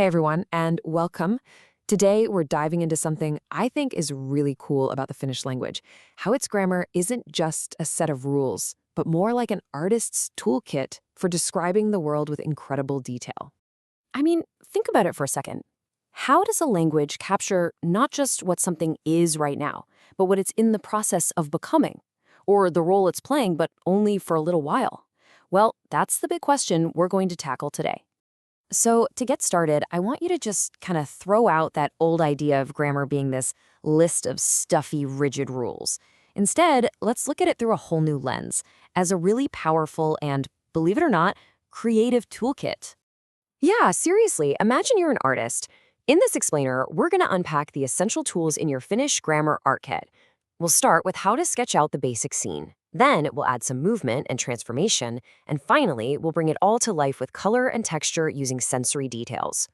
Hey everyone, and welcome. Today we're diving into something I think is really cool about the Finnish language, how its grammar isn't just a set of rules, but more like an artist's toolkit for describing the world with incredible detail. I mean, think about it for a second. How does a language capture not just what something is right now, but what it's in the process of becoming? Or the role it's playing, but only for a little while? Well, that's the big question we're going to tackle today. So to get started, I want you to just kind of throw out that old idea of grammar being this list of stuffy, rigid rules. Instead, let's look at it through a whole new lens, as a really powerful and, believe it or not, creative toolkit. Yeah, seriously, imagine you're an artist. In this explainer, we're going to unpack the essential tools in your Finnish grammar art kit. We'll start with how to sketch out the basic scene. Then we'll add some movement and transformation, and finally, we'll bring it all to life with color and texture using sensory details.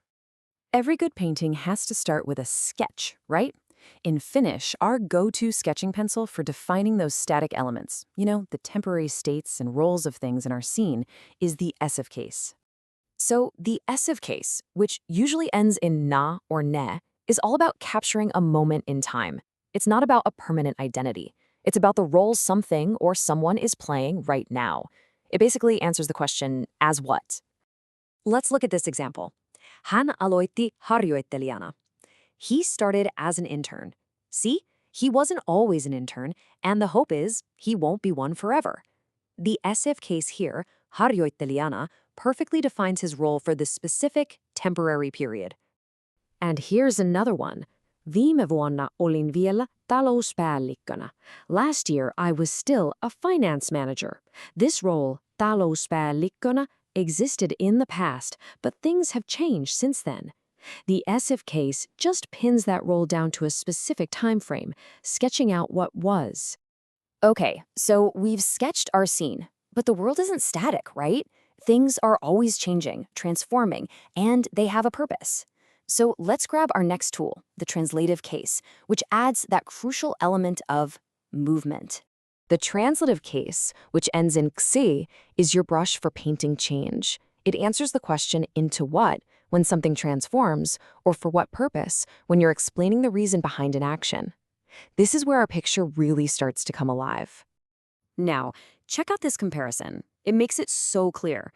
Every good painting has to start with a sketch, right? In Finnish, our go-to sketching pencil for defining those static elements, the temporary states and roles of things in our scene, is the essive case. So the essive case, which usually ends in na or ne, is all about capturing a moment in time. It's not about a permanent identity. It's about the role something or someone is playing right now. It basically answers the question, as what? Let's look at this example. Hän aloitti harjoittelijana. He started as an intern. See, he wasn't always an intern, and the hope is he won't be one forever. The essive case here, harjoittelijana, perfectly defines his role for this specific temporary period. And here's another one. Viime vuonna olin vielä talouspäällikkönä. Last year, I was still a finance manager. This role, talouspäällikkönä, existed in the past, but things have changed since then. The essive case just pins that role down to a specific time frame, sketching out what was. Okay, so we've sketched our scene, but the world isn't static, right? Things are always changing, transforming, and they have a purpose. So let's grab our next tool, the translative case, which adds that crucial element of movement. The translative case, which ends in ksi, is your brush for painting change. It answers the question into what when something transforms, or for what purpose when you're explaining the reason behind an action. This is where our picture really starts to come alive. Now, check out this comparison. It makes it so clear.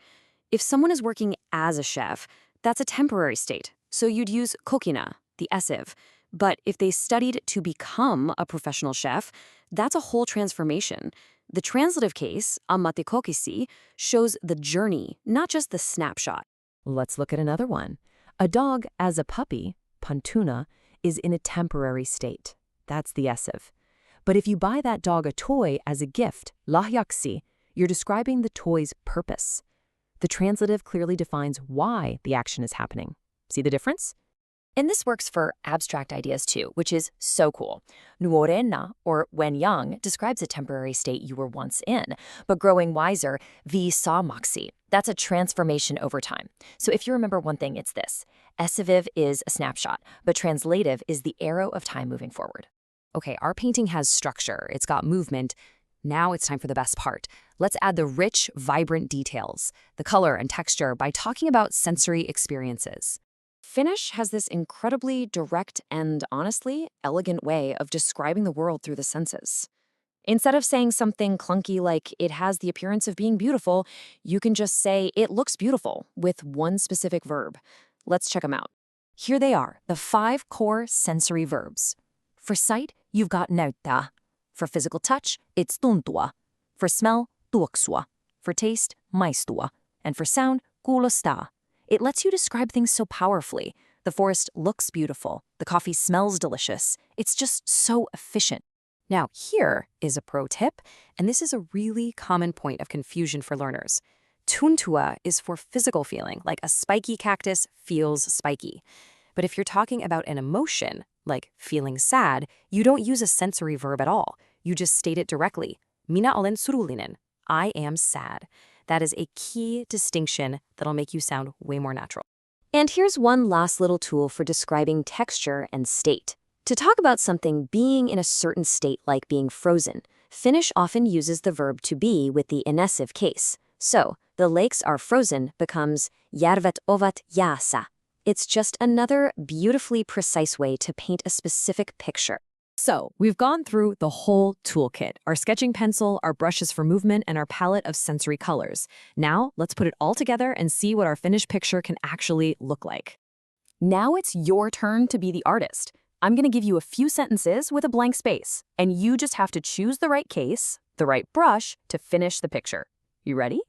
If someone is working as a chef, that's a temporary state. So you'd use kokina, the essive. But if they studied to become a professional chef, that's a whole transformation. The translative case, ammatikokisi, shows the journey, not just the snapshot. Let's look at another one. A dog as a puppy, pantuna, is in a temporary state. That's the essive. But if you buy that dog a toy as a gift, lahjaksi, you're describing the toy's purpose. The translative clearly defines why the action is happening. See the difference? And this works for abstract ideas too, which is so cool. Nuorena, or when young, describes a temporary state you were once in, but growing wiser, viisamaksi. That's a transformation over time. So if you remember one thing, it's this. Essive is a snapshot, but translative is the arrow of time moving forward. Okay, our painting has structure, it's got movement. Now it's time for the best part. Let's add the rich, vibrant details, the color and texture, by talking about sensory experiences. Finnish has this incredibly direct and, honestly, elegant way of describing the world through the senses. Instead of saying something clunky like it has the appearance of being beautiful, you can just say it looks beautiful with one specific verb. Let's check them out. Here they are, the 5 core sensory verbs. For sight, you've got näyttää. For physical touch, it's tuntua. For smell, tuoksua. For taste, maistua. And for sound, kuulostaa. It lets you describe things so powerfully. The forest looks beautiful. The coffee smells delicious. It's just so efficient. Now, here is a pro tip, and this is a really common point of confusion for learners. Tuntua is for physical feeling, like a spiky cactus feels spiky. But if you're talking about an emotion, like feeling sad, you don't use a sensory verb at all. You just state it directly. Minä olen surullinen. I am sad. That is a key distinction that'll make you sound way more natural. And here's one last little tool for describing texture and state. To talk about something being in a certain state like being frozen, Finnish often uses the verb to be with the inessive case. So, the lakes are frozen becomes järvet ovat jäässä. It's just another beautifully precise way to paint a specific picture. So, we've gone through the whole toolkit, our sketching pencil, our brushes for movement, and our palette of sensory colors. Now, let's put it all together and see what our finished picture can actually look like. Now it's your turn to be the artist. I'm going to give you a few sentences with a blank space, and you just have to choose the right case, the right brush, to finish the picture. You ready?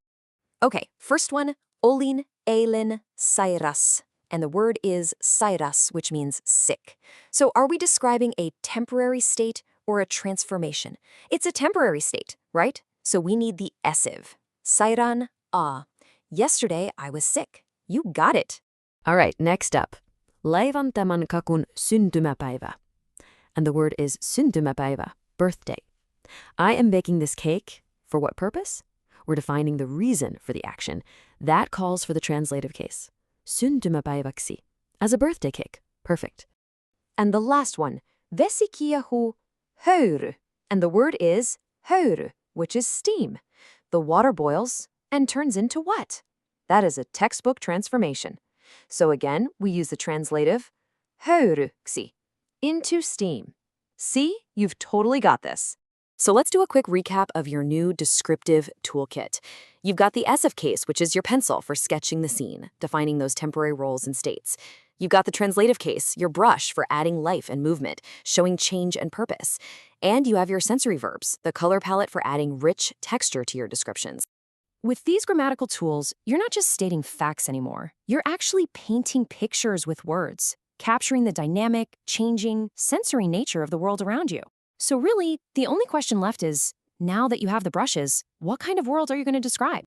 Okay, first one, olin eilen sairas. And the word is sairas, which means sick. So are we describing a temporary state or a transformation? It's a temporary state, right? So we need the essive. Sairan a. Yesterday I was sick. You got it. All right, next up. Laivan tämän kakun syntymäpäivä. And the word is syntymäpäivä, birthday. I am baking this cake. For what purpose? We're defining the reason for the action. That calls for the translative case. Syntymäpäiväksi, as a birthday cake. Perfect. And the last one, vesi kiehuu höyry. And the word is höyry, which is steam. The water boils and turns into what? That is a textbook transformation. So again, we use the translative höyryksi, into steam. See, you've totally got this. So let's do a quick recap of your new descriptive toolkit. You've got the essive case, which is your pencil for sketching the scene, defining those temporary roles and states. You've got the translative case, your brush for adding life and movement, showing change and purpose. And you have your sensory verbs, the color palette for adding rich texture to your descriptions. With these grammatical tools, you're not just stating facts anymore. You're actually painting pictures with words, capturing the dynamic, changing, sensory nature of the world around you. So really, the only question left is, now that you have the brushes, what kind of world are you going to describe?